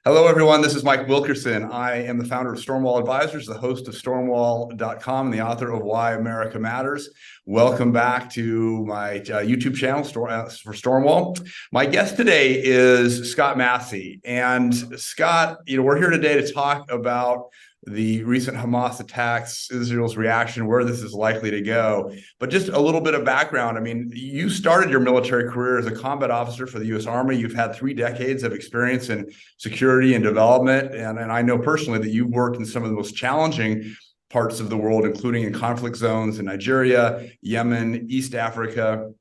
Hello, everyone. This is Mike Wilkerson. I am the founder of Stormwall Advisors, the host of Stormwall.com, and the author of Why America Matters. Welcome back to my YouTube channel for Stormwall. My guest today is Scott Massey. And Scott, we're here today to talk about the recent Hamas attacks, Israel's reaction, where this is likely to go. But just a little bit of background. I mean, you started your military career as a combat officer for the U.S. Army. You've had 3 decades of experience in security and development. And I know personally that you've worked in some of the most challenging parts of the world, including in conflict zones in Nigeria, Yemen, East Africa.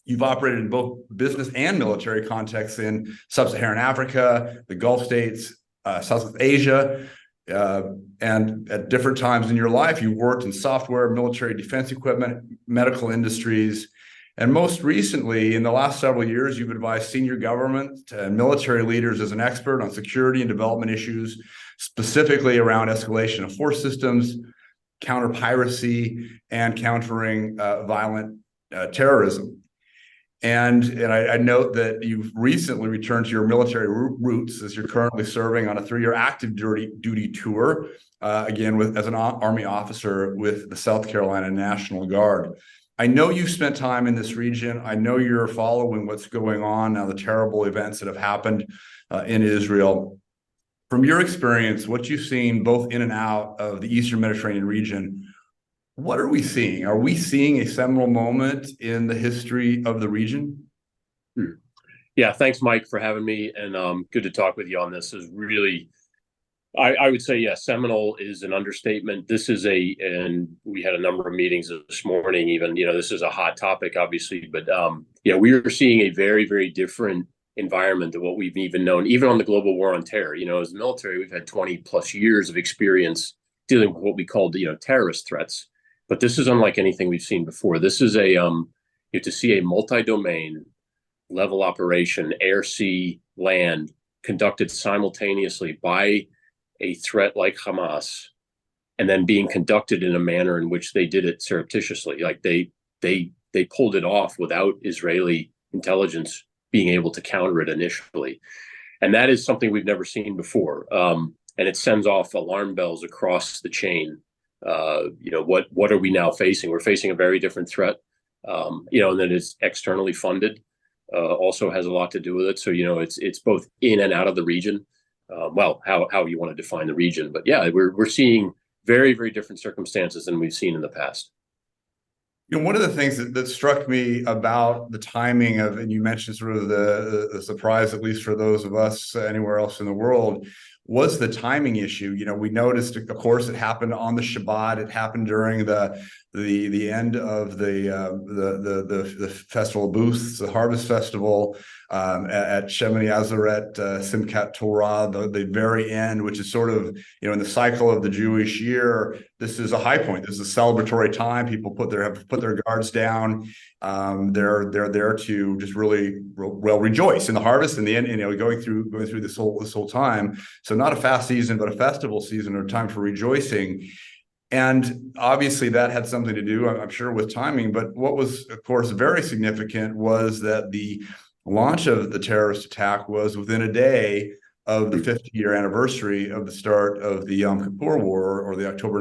You've operated in both business and military contexts in sub-Saharan Africa, the Gulf states, Southeast Asia. And at different times in your life, you worked in software, military defense equipment, medical industries, and most recently, in the last several years, you've advised senior government and military leaders as an expert on security and development issues, specifically around escalation of force systems, counter piracy, and countering violent terrorism. And I note that you've recently returned to your military roots as you're currently serving on a 3-year active duty tour, again, as an Army officer with the South Carolina National Guard. I know you've spent time in this region. I know you're following what's going on now, the terrible events that have happened in Israel. From your experience, what you've seen both in and out of the Eastern Mediterranean region, what are we seeing? Are we seeing a seminal moment in the history of the region? Yeah, thanks, Mike, for having me, and good to talk with you on this. Is really, I would say, yeah, seminal is an understatement. This is and we had a number of meetings this morning. Even this is a hot topic, obviously, but we are seeing a very, very different environment than what we've even known, even on the global war on terror. As a military, we've had 20 plus years of experience dealing with what we called terrorist threats. But this is unlike anything we've seen before. This is to see a multi-domain level operation, air, sea, land, conducted simultaneously by a threat like Hamas, and then being conducted in a manner in which they did it surreptitiously. Like they pulled it off without Israeli intelligence being able to counter it initially. And that is something we've never seen before. And it sends off alarm bells across the chain. What are we now facing? We're facing a very different threat, and that is externally funded, also has a lot to do with it. So, it's both in and out of the region. How you want to define the region, but yeah, we're seeing very, very different circumstances than we've seen in the past. One of the things that struck me about the timing of, and you mentioned sort of the surprise, at least for those of us anywhere else in the world, was the timing issue. We noticed, of course, it happened on the Shabbat. It happened during the end of the festival of booths, the Harvest Festival, at Shemini Azaret, Simchat Torah, the very end, which is sort of, in the cycle of the Jewish year, this is a high point. This is a celebratory time. People have put their guards down. They're there to just really rejoice in the harvest and the end, going through this whole time. So not a fast season, but a festival season, or time for rejoicing. And obviously that had something to do, I'm sure, with timing. But what was, of course, very significant was that the launch of the terrorist attack was within a day of the 50-year anniversary of the start of the Yom Kippur War, or the October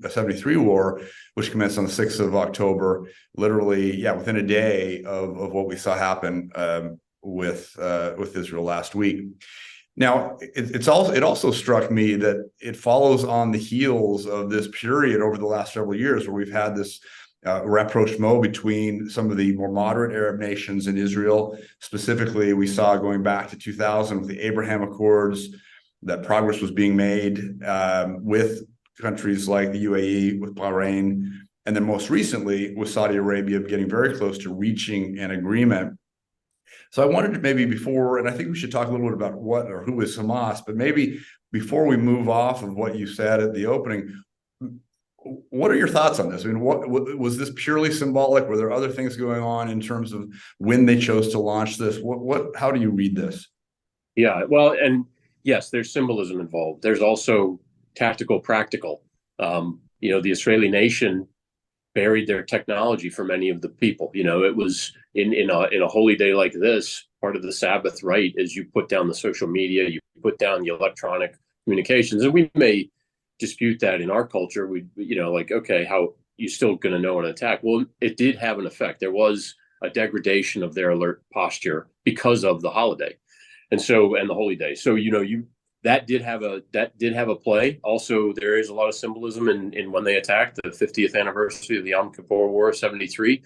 73 war, which commenced on the 6th of October, literally, within a day of what we saw happen with Israel last week. Now, it also struck me that it follows on the heels of this period over the last several years where we've had this rapprochement between some of the more moderate Arab nations and Israel. Specifically, we saw going back to 2000 with the Abraham Accords that progress was being made with countries like the UAE, with Bahrain, and then most recently with Saudi Arabia getting very close to reaching an agreement. So I wanted to maybe before, and I think we should talk a little bit about what or who is Hamas, but maybe before we move off of what you said at the opening, what are your thoughts on this? I mean, what was this purely symbolic? Were there other things going on in terms of when they chose to launch this? How do you read this? Yeah, well, and yes, there's symbolism involved. There's also tactical, practical. The Israeli nation buried their technology for many of the people. It was in a holy day like this, part of the Sabbath rite is you put down the social media, you put down the electronic communications, and we may dispute that in our culture. We, like, okay, how you still going to know an attack? Well, it did have an effect. There was a degradation of their alert posture because of the holiday, and the holy day. So that did have a play. Also, there is a lot of symbolism in when they attacked the 50th anniversary of the Yom Kippur War of 73.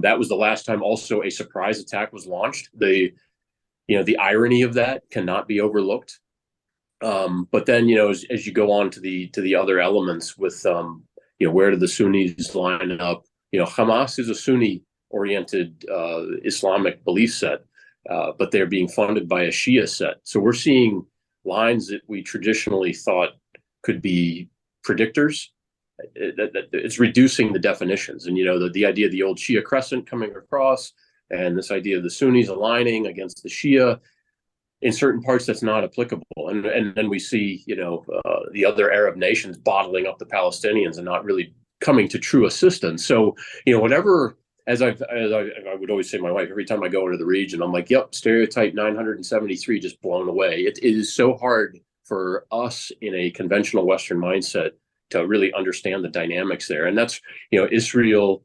That was the last time also a surprise attack was launched. The irony of that cannot be overlooked. But then, as you go on to the other elements with, where do the Sunnis line up? Hamas is a Sunni-oriented Islamic belief set, but they're being funded by a Shia set. So we're seeing lines that we traditionally thought could be predictors. It's reducing the definitions, and the idea of the old Shia crescent coming across, and this idea of the Sunnis aligning against the Shia. In certain parts, that's not applicable, and then we see the other Arab nations bottling up the Palestinians and not really coming to true assistance. So whatever, as I would always say to my wife, every time I go into the region, I'm like, yep, stereotype 973 just blown away. It is so hard for us in a conventional Western mindset to really understand the dynamics there, and that's Israel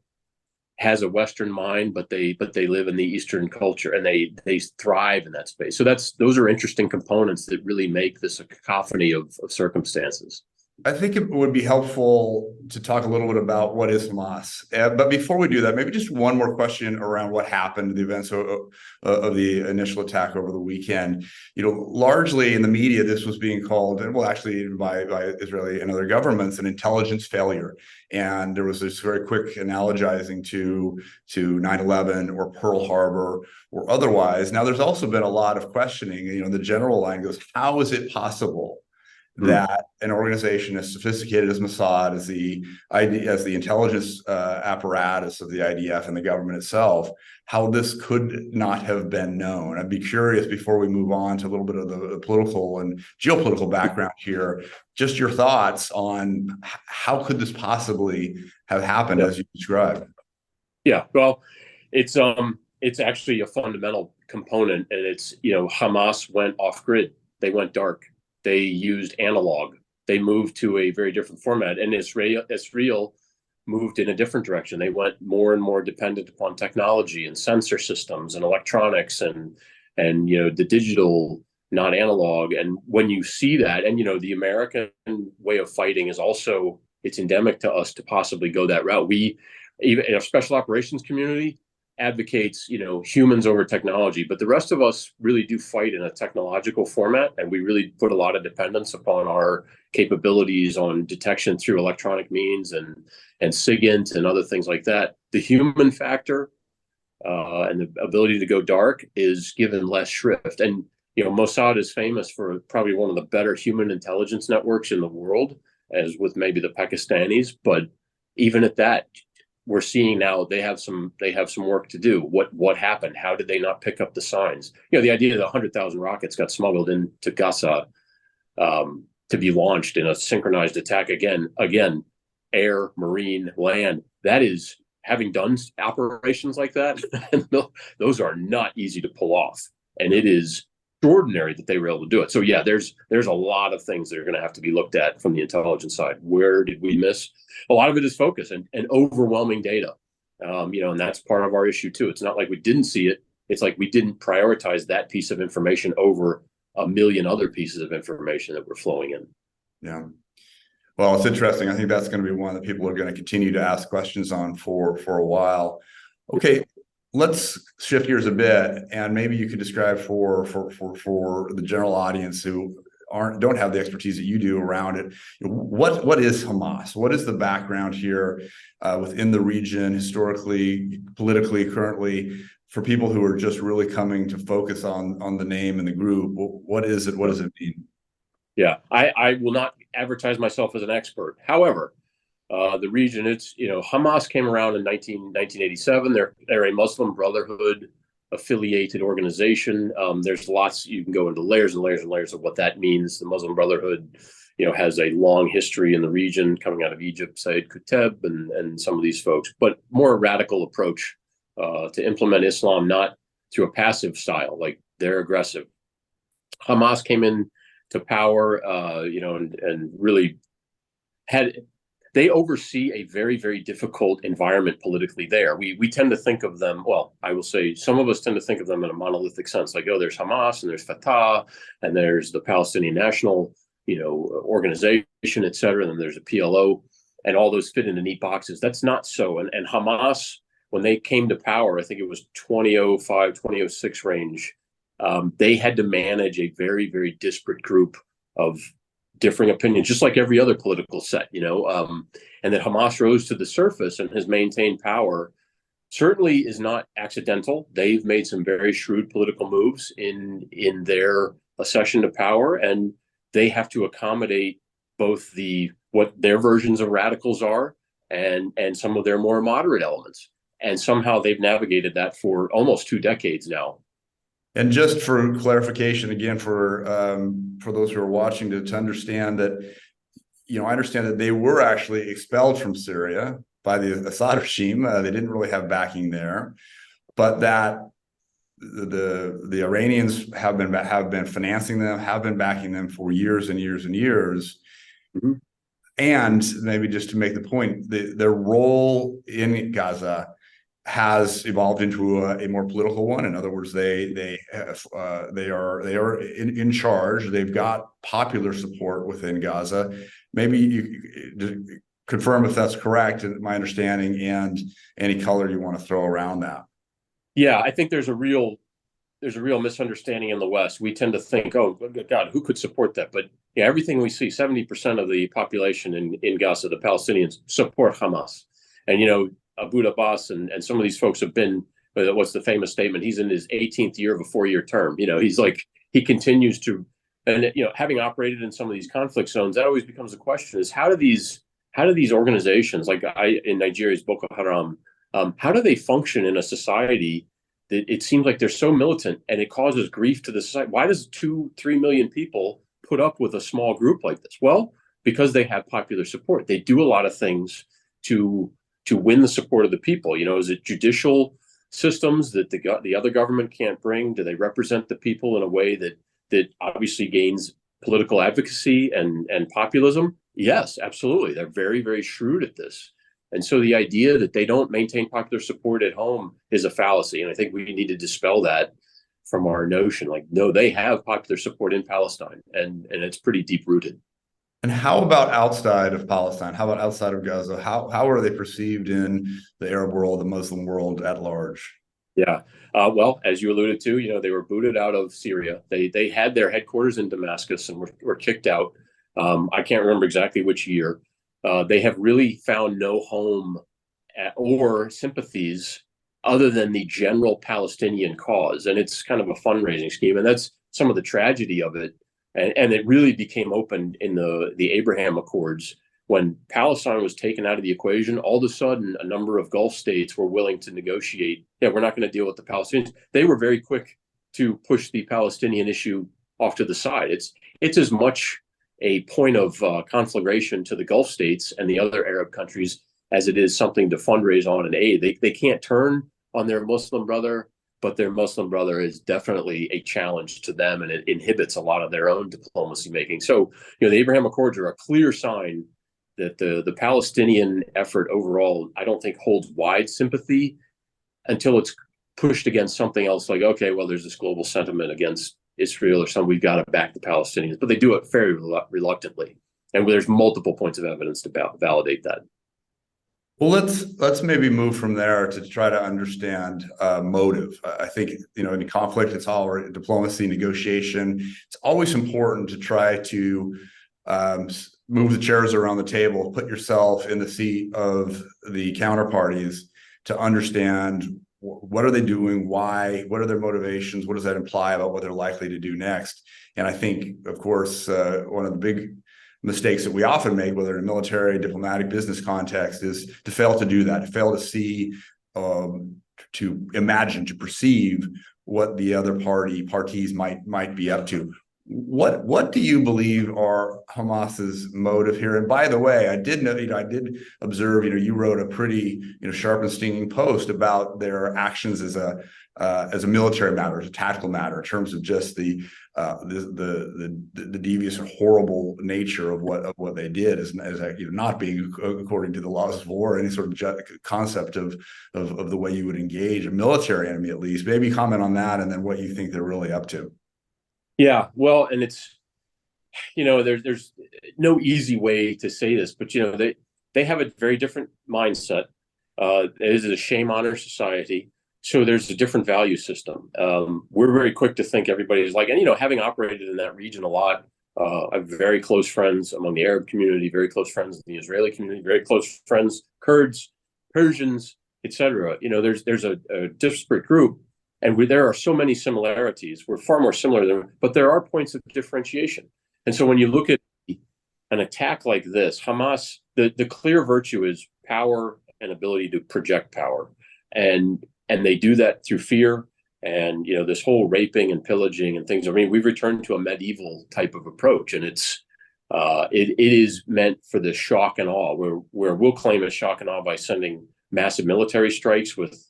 has a Western mind, but they live in the Eastern culture, and they thrive in that space. So those are interesting components that really make this a cacophony of circumstances. I think it would be helpful to talk a little bit about what is Hamas. But before we do that, maybe just one more question around what happened, the events of the initial attack over the weekend. Largely in the media, this was being called, and well, actually by Israeli and other governments, an intelligence failure. And there was this very quick analogizing to 9/11 or Pearl Harbor or otherwise. Now, there's also been a lot of questioning. The general line goes, how is it possible that an organization as sophisticated as Mossad, as the intelligence apparatus of the IDF and the government itself, how this could not have been known? I'd be curious, before we move on to a little bit of the political and geopolitical background here, just your thoughts on how could this possibly have happened as you described? Yeah, well, it's actually a fundamental component, and it's Hamas went off grid. They went dark. They used analog. They moved to a very different format, and Israel moved in a different direction. They went more and more dependent upon technology and sensor systems and electronics and the digital, not analog. And when you see that, and the American way of fighting is also, it's endemic to us to possibly go that route. We, even in our special operations community, advocates humans over technology, but the rest of us really do fight in a technological format, and we really put a lot of dependence upon our capabilities on detection through electronic means and SIGINT and other things like that. The human factor and the ability to go dark is given less shrift. And Mossad is famous for probably one of the better human intelligence networks in the world, as with maybe the Pakistanis, but even at that, we're seeing now they have some work to do. What happened? How did they not pick up the signs? The idea that 100,000 rockets got smuggled into Gaza to be launched in a synchronized attack again, air, marine, land. That is, having done operations like that, those are not easy to pull off, and it is extraordinary that they were able to do it. So yeah, there's a lot of things that are going to have to be looked at from the intelligence side. Where did we miss? A lot of it is focus and overwhelming data, and that's part of our issue too. It's not like we didn't see it. It's like we didn't prioritize that piece of information over a million other pieces of information that were flowing in. Yeah. Well, it's interesting. I think that's going to be one that people are going to continue to ask questions on for a while. Okay. Let's shift gears a bit, and maybe you could describe for the general audience who don't have the expertise that you do around it. What is Hamas? What is the background here within the region, historically, politically, currently, for people who are just really coming to focus on the name and the group? What is it? What does it mean? Yeah, I will not advertise myself as an expert. However, the region, it's, Hamas came around in 1987. They're a Muslim Brotherhood affiliated organization. There's lots, you can go into layers and layers and layers of what that means. The Muslim Brotherhood, has a long history in the region, coming out of Egypt, Sayyid Qutb and some of these folks, but more radical approach to implement Islam, not a passive style, like they're aggressive. Hamas came in to power, and really they oversee a very, very difficult environment politically there. We tend to think of them, well, I will say some of us tend to think of them in a monolithic sense, like, oh, there's Hamas and there's Fatah and there's the Palestinian National, organization, et cetera. And then there's a PLO, and all those fit into neat boxes. That's not so. And Hamas, when they came to power, I think it was 2005, 2006 range, they had to manage a very, very disparate group of differing opinions, just like every other political set, and that Hamas rose to the surface and has maintained power certainly is not accidental. They've made some very shrewd political moves in their accession to power, and they have to accommodate both what their versions of radicals are and some of their more moderate elements. And somehow they've navigated that for almost 2 decades now. And just for clarification, again, for those who are watching, to understand that, I understand that they were actually expelled from Syria by the Assad regime. They didn't really have backing there, but that the Iranians have been financing them, have been backing them for years and years and years. Mm-hmm. And maybe just to make the point, their role in Gaza has evolved into a more political one. In other words, they are in charge. They've got popular support within Gaza. Maybe you confirm if that's correct, in my understanding, and any color you want to throw around that. Yeah, I think there's a real misunderstanding in the West. We tend to think, oh God, who could support that? But yeah, everything we see, 70% of the population in Gaza, the Palestinians, support Hamas. And Abu Abbas and some of these folks have been, what's the famous statement? He's in his 18th year of a 4-year term. He continues to, and having operated in some of these conflict zones, that always becomes a question: is how do these organizations, like in Nigeria's Boko Haram, how do they function in a society that it seems like they're so militant and it causes grief to the society? Why does 2-3 million people put up with a small group like this? Well, because they have popular support. They do a lot of things to win the support of the people. Is it judicial systems that the other government can't bring? Do they represent the people in a way that obviously gains political advocacy and populism? Yes, absolutely. They're very, very shrewd at this. And so the idea that they don't maintain popular support at home is a fallacy. And I think we need to dispel that from our notion. Like, no, they have popular support in Palestine, and it's pretty deep rooted. And how about outside of Palestine? How about outside of Gaza? How are they perceived in the Arab world, the Muslim world at large? Yeah. Well, as you alluded to, they were booted out of Syria. They had their headquarters in Damascus and were kicked out. I can't remember exactly which year. They have really found no home or sympathies other than the general Palestinian cause. And it's kind of a fundraising scheme. And that's some of the tragedy of it. And it really became open in the Abraham Accords. When Palestine was taken out of the equation, all of a sudden, a number of Gulf states were willing to negotiate. Yeah, we're not going to deal with the Palestinians. They were very quick to push the Palestinian issue off to the side. It's as much a point of conflagration to the Gulf states and the other Arab countries as it is something to fundraise on and aid. They can't turn on their Muslim brother, but their Muslim brother is definitely a challenge to them, and it inhibits a lot of their own diplomacy making. So, the Abraham Accords are a clear sign that the Palestinian effort overall, I don't think, holds wide sympathy until it's pushed against something else, like, okay, well, there's this global sentiment against Israel or something, we've got to back the Palestinians. But they do it very reluctantly. And there's multiple points of evidence to validate that. Well, let's maybe move from there to try to understand motive. I think, in conflict, it's all diplomacy, negotiation. It's always important to try to move the chairs around the table, put yourself in the seat of the counterparties to understand what are they doing, why, what are their motivations, what does that imply about what they're likely to do next. And I think, of course, one of the big mistakes that we often make, whether in a military, diplomatic, business context, is to fail to do that, to fail to see, to imagine, to perceive what the other parties might be up to. What do you believe are Hamas's motive here? And by the way, I did know, I did observe, you wrote a pretty, sharp and stinging post about their actions as a military matter, as a tactical matter, in terms of just the devious and horrible nature of what they did, as not being according to the laws of war, any sort of concept of the way you would engage a military enemy, at least. Maybe comment on that, and then what you think they're really up to. Yeah, well, and it's, there's no easy way to say this, but they have a very different mindset. It is a shame honor society, so there's a different value system. We're very quick to think everybody's like, and having operated in that region a lot, I have very close friends among the Arab community, very close friends in the Israeli community, very close friends, Kurds, Persians, etc. There's a disparate group. And there are so many similarities. We're far more similar but there are points of differentiation. And so when you look at an attack like this, Hamas, the clear virtue is power and ability to project power. And they do that through fear and, this whole raping and pillaging and things. I mean, we've returned to a medieval type of approach, and it is meant for the shock and awe, where we'll claim a shock and awe by sending massive military strikes with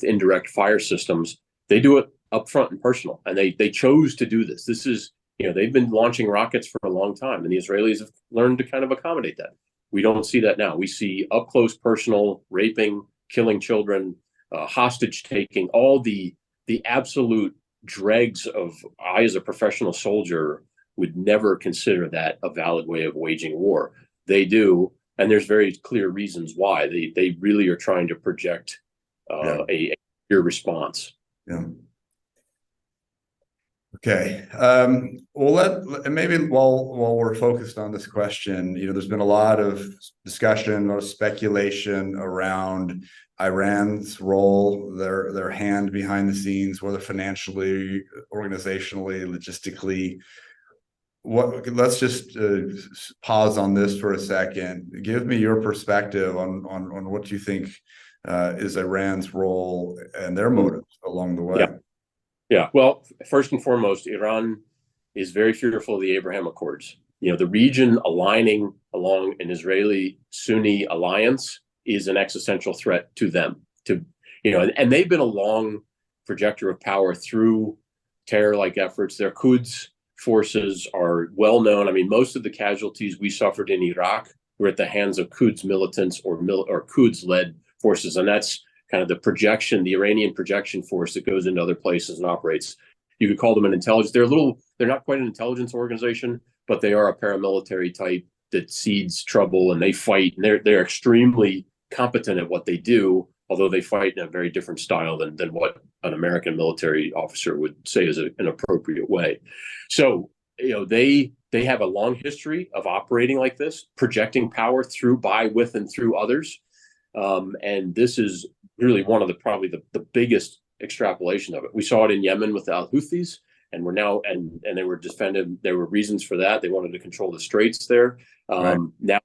indirect fire systems. They do it up front and personal, and they chose to do this. This is, they've been launching rockets for a long time, and the Israelis have learned to kind of accommodate that. We don't see that now. We see up close, personal raping, killing children, hostage taking, all the absolute dregs of, I as a professional soldier would never consider that a valid way of waging war. They do, and there's very clear reasons why. They really are trying to project a clear response. Yeah. Okay. Well, maybe while we're focused on this question, there's been a lot of discussion, a lot of speculation around Iran's role, their hand behind the scenes, whether financially, organizationally, logistically. Let's just pause on this for a second. Give me your perspective on what you think is Iran's role and their motives along the way. Yeah. Well, first and foremost, Iran is very fearful of the Abraham Accords. The region aligning along an Israeli-Sunni alliance is an existential threat to them. And they've been a long projector of power through terror-like efforts. Their Quds forces are well known. I mean, most of the casualties we suffered in Iraq were at the hands of Quds militants or Quds-led forces, and that's kind of the projection, the Iranian projection force that goes into other places and operates. You could call them an intelligence. They're not quite an intelligence organization, but they are a paramilitary type that seeds trouble, and they fight, and they're extremely competent at what they do, although they fight in a very different style than what an American military officer would say is an appropriate way. So, they have a long history of operating like this, projecting power by, with, and through others. And this is really one of probably the biggest extrapolation of it. We saw it in Yemen with the Al-Houthis, and we're now, and they were defended. There were reasons for that. They wanted to control the straits there. Right. Now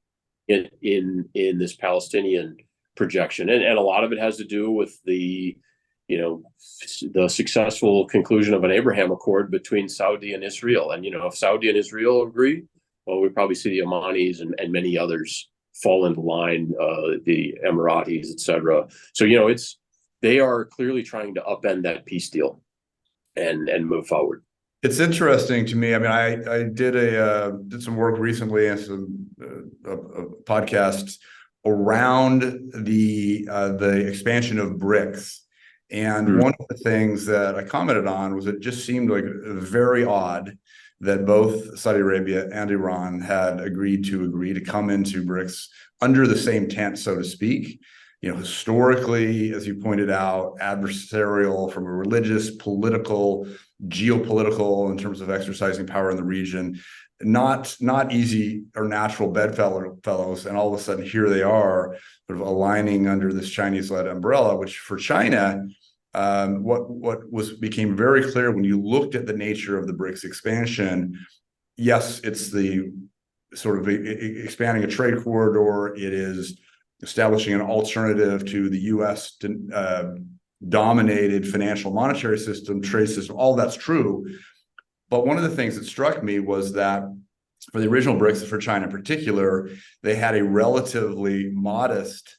in this Palestinian projection, and a lot of it has to do with the successful conclusion of an Abraham Accord between Saudi and Israel. And if Saudi and Israel agree, well, we probably see the Omanis and many others fall into line, the Emiratis, etc. So they are clearly trying to upend that peace deal and move forward. It's interesting to me. I mean, I did some work recently and some podcasts around the expansion of BRICS. And one of the things that I commented on was it just seemed like very odd that both Saudi Arabia and Iran had agreed to come into BRICS under the same tent, so to speak. Historically, as you pointed out, adversarial from a religious, political, geopolitical, in terms of exercising power in the region, not easy or natural bedfellows. And all of a sudden, here they are, sort of aligning under this Chinese-led umbrella, which for China, what became very clear when you looked at the nature of the BRICS expansion. Yes, it's the sort of expanding a trade corridor. It is establishing an alternative to the U.S. dominated financial monetary system, trade system. All that's true. But one of the things that struck me was that for the original BRICS, for China in particular, they had a relatively modest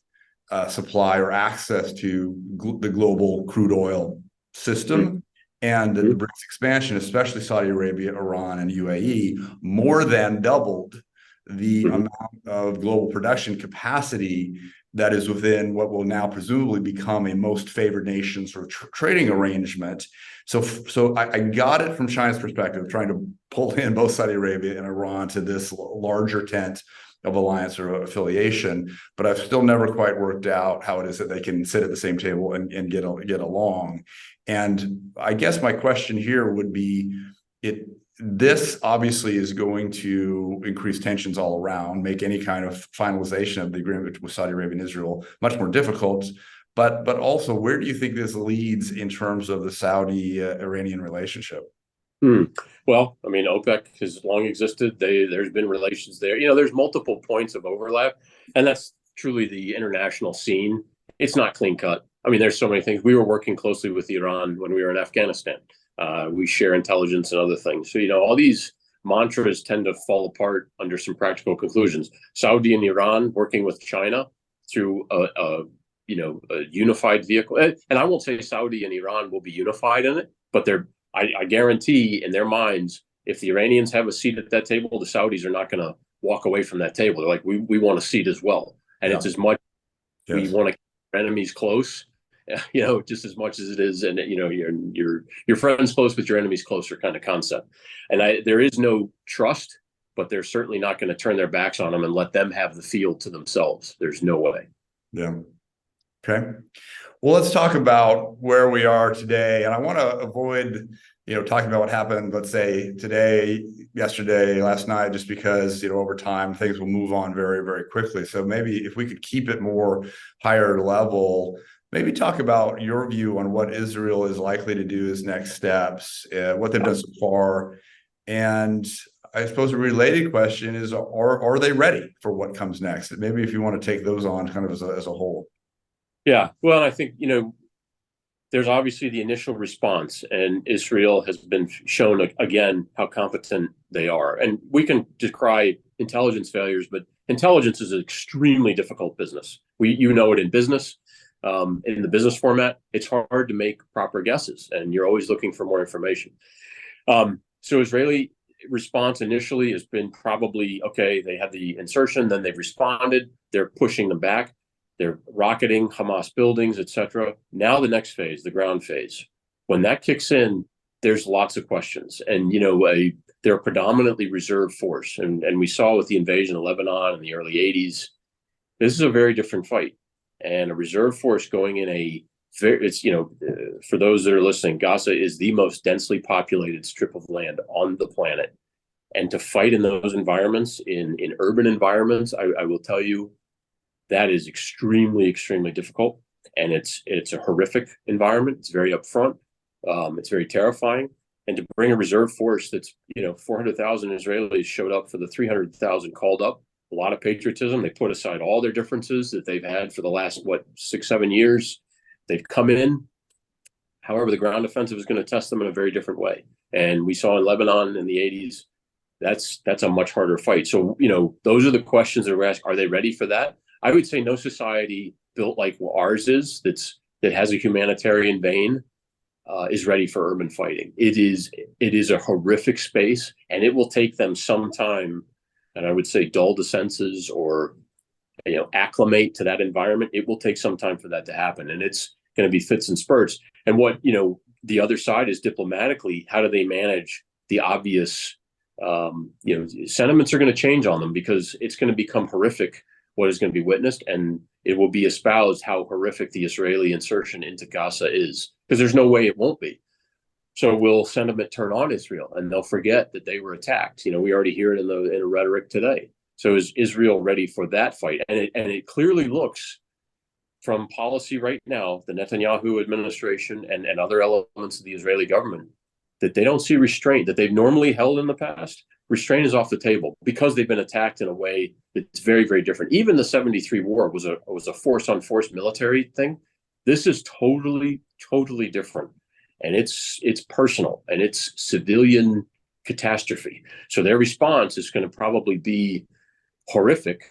supply or access to the global crude oil system. And the BRICS expansion, especially Saudi Arabia, Iran, and UAE, more than doubled the amount of global production capacity that is within what will now presumably become a most favored nation sort of trading arrangement. So I got it from China's perspective, trying to pull in both Saudi Arabia and Iran to this larger tent of alliance or affiliation, but I've still never quite worked out how it is that they can sit at the same table and get along. And I guess my question here would be, this obviously is going to increase tensions all around, make any kind of finalization of the agreement with Saudi Arabia and Israel much more difficult. But also, where do you think this leads in terms of the Saudi-Iranian relationship? Well, I mean, OPEC has long existed. There's been relations there. There's multiple points of overlap, and that's truly the international scene. It's not clean cut. I mean, there's so many things. We were working closely with Iran when we were in Afghanistan. We share intelligence and other things. So, all these mantras tend to fall apart under some practical conclusions. Saudi and Iran working with China through a unified vehicle. And I won't say Saudi and Iran will be unified in it, but I guarantee in their minds, if the Iranians have a seat at that table, the Saudis are not going to walk away from that table. They're like, we want a seat as well. And it's as much we want to keep our enemies close, just as much as it is, and your friends close, but your enemies closer kind of concept. And there is no trust, but they're certainly not going to turn their backs on them and let them have the field to themselves. There's no way. Yeah. Okay. Well, let's talk about where we are today. And I want to avoid, talking about what happened, let's say today, yesterday, last night, just because, over time, things will move on very, very quickly. So maybe if we could keep it more higher level, maybe talk about your view on what Israel is likely to do as next steps, what they've done so far. And I suppose a related question is, are they ready for what comes next? Maybe if you want to take those on kind of as a whole. Yeah, well, I think, there's obviously the initial response, and Israel has been shown again how competent they are. And we can decry intelligence failures, but intelligence is an extremely difficult business. It in business, in the business format, it's hard to make proper guesses, and you're always looking for more information. So Israeli response initially has been probably, okay, they had the insertion, then they've responded, they're pushing them back. They're rocketing Hamas buildings, etc. Now the next phase, the ground phase, when that kicks in, there's lots of questions. And, they're a predominantly reserve force. And we saw with the invasion of Lebanon in the early 80s, this is a very different fight. And a reserve force going in for those that are listening, Gaza is the most densely populated strip of land on the planet. And to fight in those environments, in urban environments, I will tell you, that is extremely, extremely difficult, and it's a horrific environment. It's very upfront. It's very terrifying, and to bring a reserve force that's 400,000 Israelis showed up for the 300,000 called up. A lot of patriotism. They put aside all their differences that they've had for the last 6-7 years. They've come in. However, the ground offensive is going to test them in a very different way, and we saw in Lebanon in the 80s. That's a much harder fight. So those are the questions that we're asking. Are they ready for that? I would say no society built like ours is that has a humanitarian vein is ready for urban fighting. It is a horrific space, and it will take them some time, and I would say dull the senses or acclimate to that environment. It will take some time for that to happen, and it's going to be fits and spurts. And what the other side is diplomatically, how do they manage the obvious sentiments are going to change on them, because it's going to become horrific what is going to be witnessed, and it will be espoused how horrific the Israeli insertion into Gaza is, because there's no way it won't be. So will sentiment turn on Israel, and they'll forget that they were attacked? We already hear it in the rhetoric today. So is Israel ready for that fight? And it clearly looks from policy right now, the Netanyahu administration and other elements of the Israeli government, that they don't see restraint that they've normally held in the past. Restraint is off the table because they've been attacked in a way that's very, very different. Even the 73 war was a force on force military thing. This is totally, totally different. And it's personal, and it's civilian catastrophe. So their response is going to probably be horrific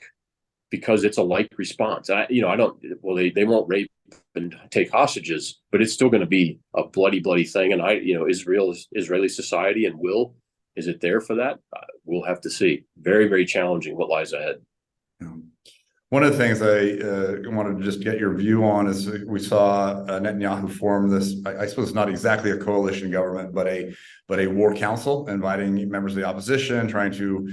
because it's a like response. I don't. Well, they won't rape and take hostages, but it's still going to be a bloody, bloody thing. And Israeli society and is it there for that? We'll have to see. Very, very challenging what lies ahead. One of the things I wanted to just get your view on is we saw Netanyahu form this, I suppose not exactly a coalition government, but a war council, inviting members of the opposition, trying to,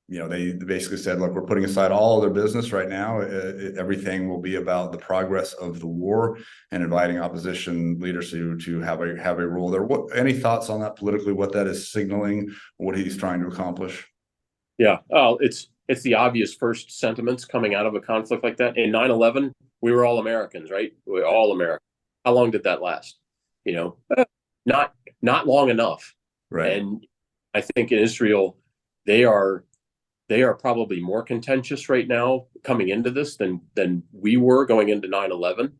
they basically said, look, we're putting aside all of their business right now. Everything will be about the progress of the war, and inviting opposition leaders to have a role there. Any thoughts on that politically, what that is signaling, what he's trying to accomplish? Yeah, it's the obvious first sentiments coming out of a conflict like that. In 9/11, we were all Americans, right? We were all Americans. How long did that last? Not long enough. Right. And I think in Israel, they are probably more contentious right now coming into this than we were going into 9/11.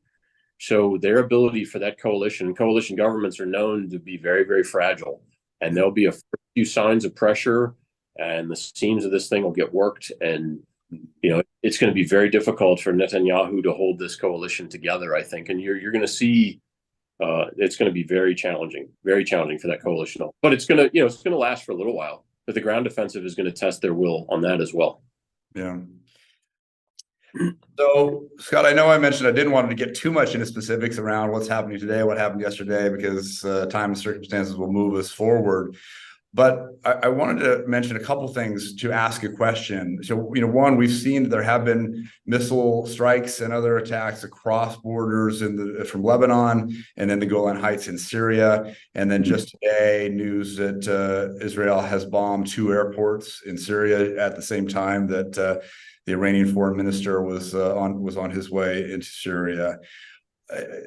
So their ability for that coalition governments are known to be very, very fragile, and there'll be a few signs of pressure, and the seams of this thing will get worked. And, it's going to be very difficult for Netanyahu to hold this coalition together, I think. And you're going to see it's going to be very challenging for that coalition. But it's going to last for a little while. But the ground offensive is going to test their will on that as well. Yeah. So, Scott, I know I mentioned I didn't want to get too much into specifics around what's happening today, what happened yesterday, because time and circumstances will move us forward. But I wanted to mention a couple things to ask a question. So, one, we've seen there have been missile strikes and other attacks across borders from Lebanon, and then the Golan Heights in Syria. And then just today, news that Israel has bombed 2 airports in Syria at the same time that the Iranian foreign minister was on his way into Syria.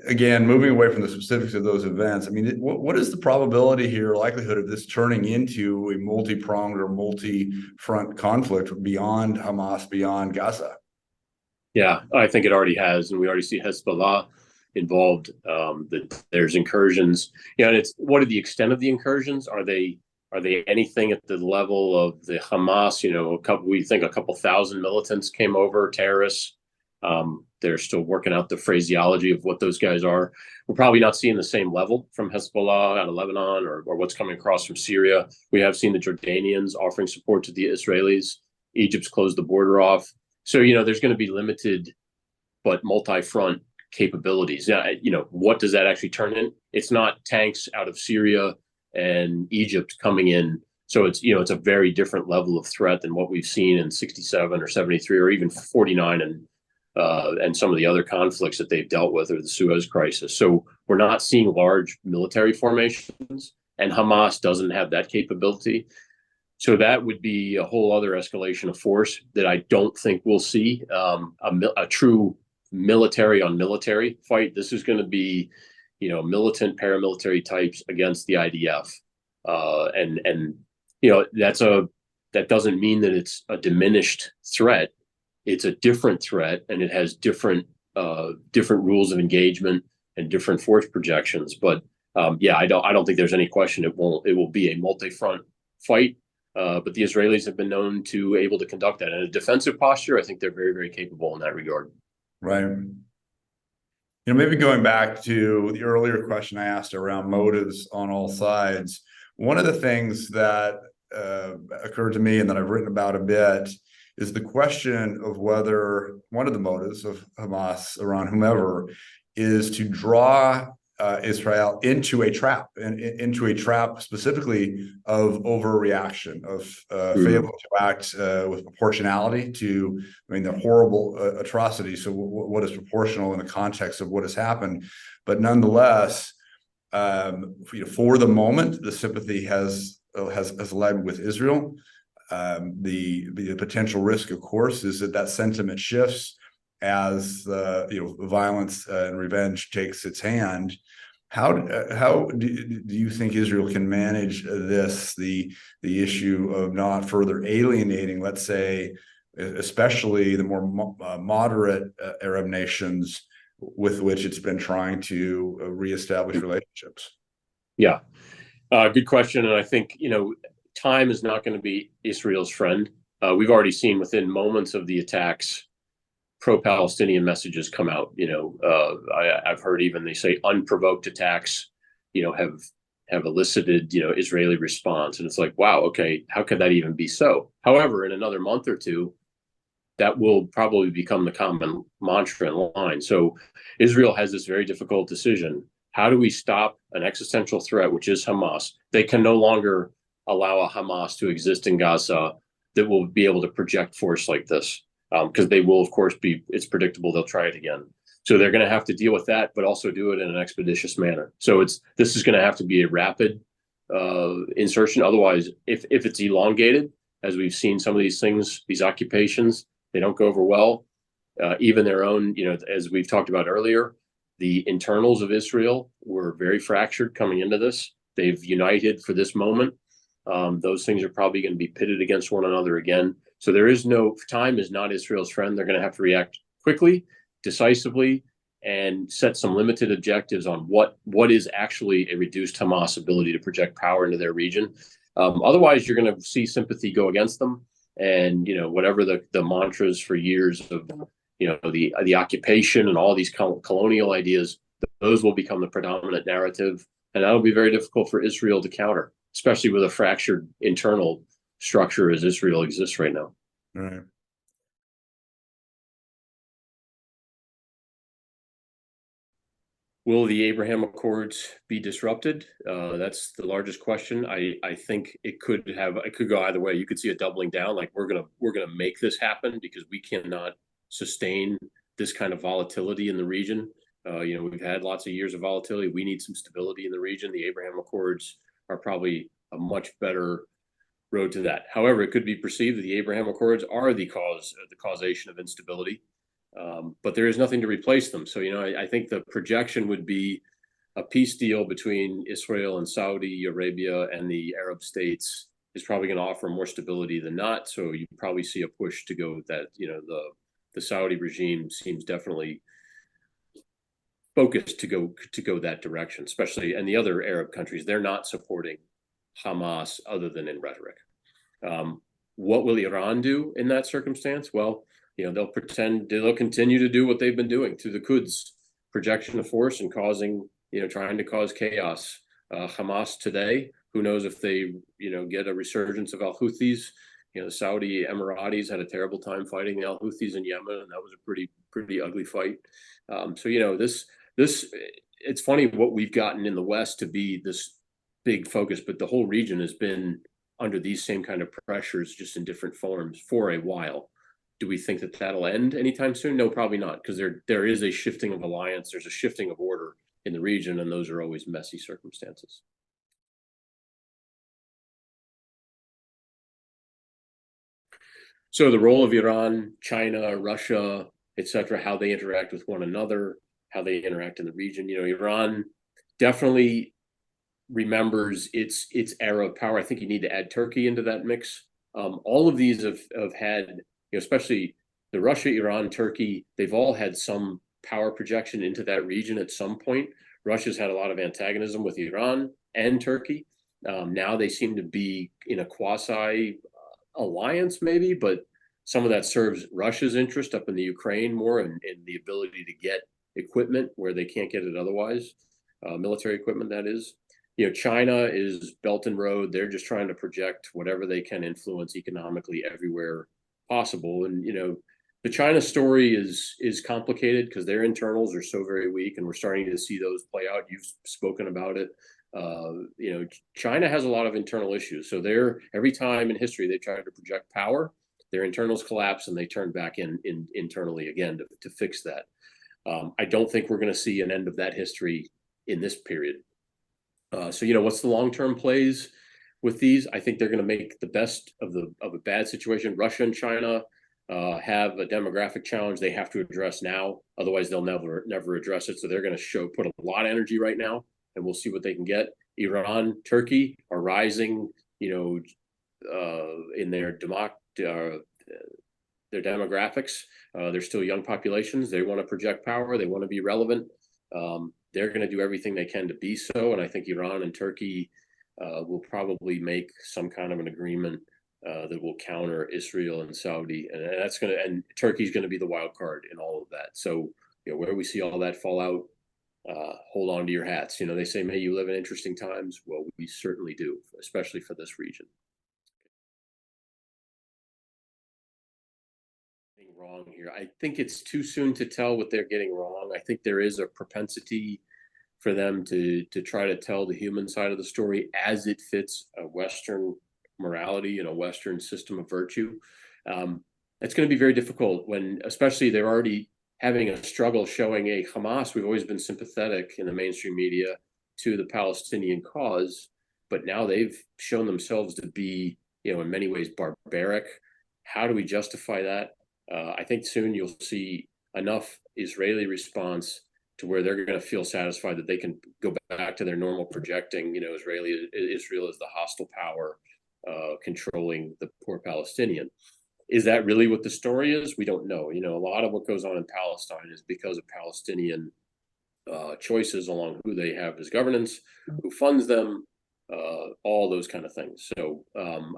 Again, moving away from the specifics of those events, I mean, what is the probability here, likelihood of this turning into a multi-pronged or multi-front conflict beyond Hamas, beyond Gaza? Yeah, I think it already has, and we already see Hezbollah involved. There's incursions. And it's what are the extent of the incursions? Are they anything at the level of the Hamas? We think a couple thousand militants came over, terrorists. They're still working out the phraseology of what those guys are. We're probably not seeing the same level from Hezbollah out of Lebanon or what's coming across from Syria. We have seen the Jordanians offering support to the Israelis. Egypt's closed the border off. So, there's going to be limited but multi-front capabilities. What does that actually turn in? It's not tanks out of Syria and Egypt coming in. So it's a very different level of threat than what we've seen in 67 or 73 or even 49 and some of the other conflicts that they've dealt with, or the Suez crisis. So we're not seeing large military formations, and Hamas doesn't have that capability. So that would be a whole other escalation of force that I don't think we'll see a true military on military fight. This is going to be, militant paramilitary types against the IDF, and that doesn't mean that it's a diminished threat. It's a different threat, and it has different rules of engagement and different force projections. But I don't think there's any question it will be a multi-front fight. But the Israelis have been known to able to conduct that in a defensive posture. I think they're very, very capable in that regard. Right. Maybe going back to the earlier question I asked around motives on all sides, one of the things that occurred to me and that I've written about a bit is the question of whether one of the motives of Hamas, Iran, whomever, is to draw Israel into a trap, and into a trap specifically of overreaction, of failing to act with proportionality to, the horrible atrocities. So what is proportional in the context of what has happened? But nonetheless, for the moment, the sympathy has led with Israel. The potential risk, of course, is that sentiment shifts as violence and revenge takes its hand. How do you think Israel can manage this, the issue of not further alienating, let's say, especially the more moderate Arab nations with which it's been trying to reestablish relationships? Yeah. Good question. And I think, time is not going to be Israel's friend. We've already seen within moments of the attacks, pro-Palestinian messages come out. I've heard even they say unprovoked attacks, have elicited, Israeli response. And it's like, wow, okay, how could that even be so? However, in another month or two, that will probably become the common mantra and line. So Israel has this very difficult decision. How do we stop an existential threat, which is Hamas? They can no longer allow a Hamas to exist in Gaza that will be able to project force like this, because they will, of course, it's predictable they'll try it again. So they're going to have to deal with that, but also do it in an expeditious manner. So this is going to have to be a rapid insertion. Otherwise, if it's elongated, as we've seen some of these things, these occupations, they don't go over well. Even their own, as we've talked about earlier, the internals of Israel were very fractured coming into this. They've united for this moment. Those things are probably going to be pitted against one another again. So time is not Israel's friend. They're going to have to react quickly, decisively, and set some limited objectives on what is actually a reduced Hamas ability to project power into their region. Otherwise, you're going to see sympathy go against them. And whatever the mantras for years of the occupation and all these colonial ideas, those will become the predominant narrative, and that'll be very difficult for Israel to counter, especially with a fractured internal structure as Israel exists right now. Right. Will the Abraham Accords be disrupted? That's the largest question. I think it could go either way. You could see a doubling down, like we're gonna make this happen because we cannot sustain this kind of volatility in the region. We've had lots of years of volatility. We need some stability in the region. The Abraham Accords are probably a much better road to that. However, it could be perceived that the Abraham Accords are the causation of instability. But there is nothing to replace them. So, I think the projection would be a peace deal between Israel and Saudi Arabia and the Arab states is probably going to offer more stability than not. So you probably see a push to go with that. The Saudi regime seems definitely focused to go that direction, especially, and the other Arab countries, they're not supporting Hamas other than in rhetoric. What will Iran do in that circumstance? Well, they'll continue to do what they've been doing through the Quds projection of force and trying to cause chaos. Hamas today, who knows if they, get a resurgence of Al-Houthis. The Saudi Emiratis had a terrible time fighting the Al-Houthis in Yemen, and that was a pretty ugly fight. It's funny what we've gotten in the West to be this big focus, but the whole region has been under these same kind of pressures, just in different forms for a while. Do we think that that'll end anytime soon? No, probably not, because there is a shifting of alliance. There's a shifting of order in the region, and those are always messy circumstances. So the role of Iran, China, Russia, etc., how they interact with one another, how they interact in the region. Iran definitely remembers its era of power. I think you need to add Turkey into that mix. All of these have had, especially the Russia, Iran, Turkey, they've all had some power projection into that region at some point. Russia's had a lot of antagonism with Iran and Turkey. Now they seem to be in a quasi alliance, maybe, but some of that serves Russia's interest up in the Ukraine more, and the ability to get equipment where they can't get it otherwise, military equipment, that is. China is Belt and Road. They're just trying to project whatever they can influence economically everywhere possible. And, the China story is complicated because their internals are so very weak, and we're starting to see those play out. You've spoken about it. China has a lot of internal issues. So every time in history they try to project power, their internals collapse and they turn back in internally again to fix that. I don't think we're going to see an end of that history in this period. So what's the long-term plays with these? I think they're going to make the best of a bad situation. Russia and China have a demographic challenge they have to address now. Otherwise, they'll never address it. So they're going to put a lot of energy right now, and we'll see what they can get. Iran, Turkey are rising, in their demographics. They're still young populations. They want to project power. They want to be relevant. They're going to do everything they can to be so. And I think Iran and Turkey will probably make some kind of an agreement that will counter Israel and Saudi, and Turkey's going to be the wild card in all of that. So, where we see all that fall out, hold on to your hats. They say, may you live in interesting times. Well, we certainly do, especially for this region. Wrong here. I think it's too soon to tell what they're getting wrong. I think there is a propensity for them to try to tell the human side of the story as it fits a Western morality and a Western system of virtue. It's going to be very difficult when, especially, they're already having a struggle showing a Hamas. We've always been sympathetic in the mainstream media to the Palestinian cause, but now they've shown themselves to be, in many ways barbaric. How do we justify that? I think soon you'll see enough Israeli response to where they're going to feel satisfied that they can go back to their normal projecting, Israel is the hostile power controlling the poor Palestinian. Is that really what the story is? We don't know. A lot of what goes on in Palestine is because of Palestinian choices along who they have as governance, who funds them, all those kind of things. So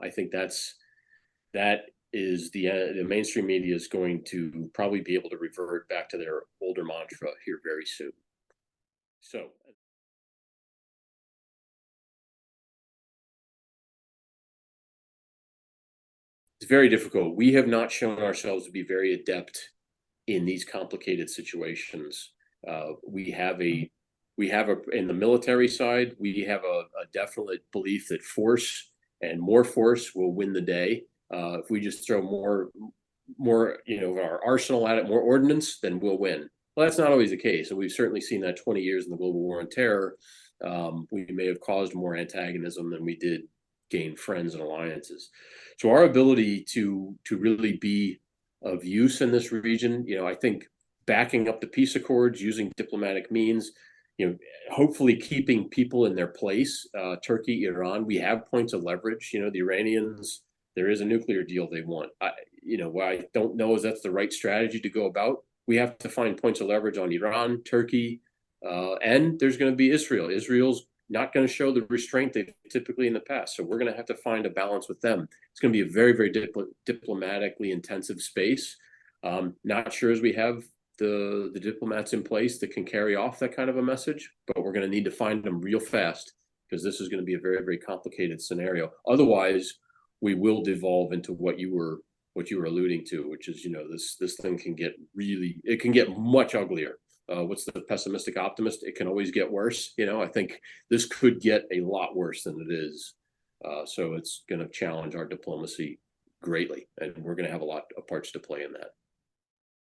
I think that is the mainstream media is going to probably be able to revert back to their older mantra here very soon. So it's very difficult. We have not shown ourselves to be very adept in these complicated situations. We have in the military side, we have a definite belief that force and more force will win the day. If we just throw more, our arsenal at it, more ordnance, then we'll win. Well, that's not always the case. And we've certainly seen that 20 years in the global war on terror. We may have caused more antagonism than we did gain friends and alliances. So our ability to really be of use in this region, I think backing up the peace accords, using diplomatic means, hopefully keeping people in their place. Turkey, Iran, we have points of leverage. The Iranians, there is a nuclear deal they want. What I don't know is that's the right strategy to go about. We have to find points of leverage on Iran, Turkey, and there's going to be Israel. Israel's not going to show the restraint they've typically in the past. So we're going to have to find a balance with them. It's going to be a very, very diplomatically intensive space. Not sure as we have the diplomats in place that can carry off that kind of a message, but we're going to need to find them real fast because this is going to be a very, very complicated scenario. Otherwise, we will devolve into what you were alluding to, which is, this thing can get much uglier. What's the pessimistic optimist? It can always get worse. I think this could get a lot worse than it is. So it's going to challenge our diplomacy greatly, and we're going to have a lot of parts to play in that.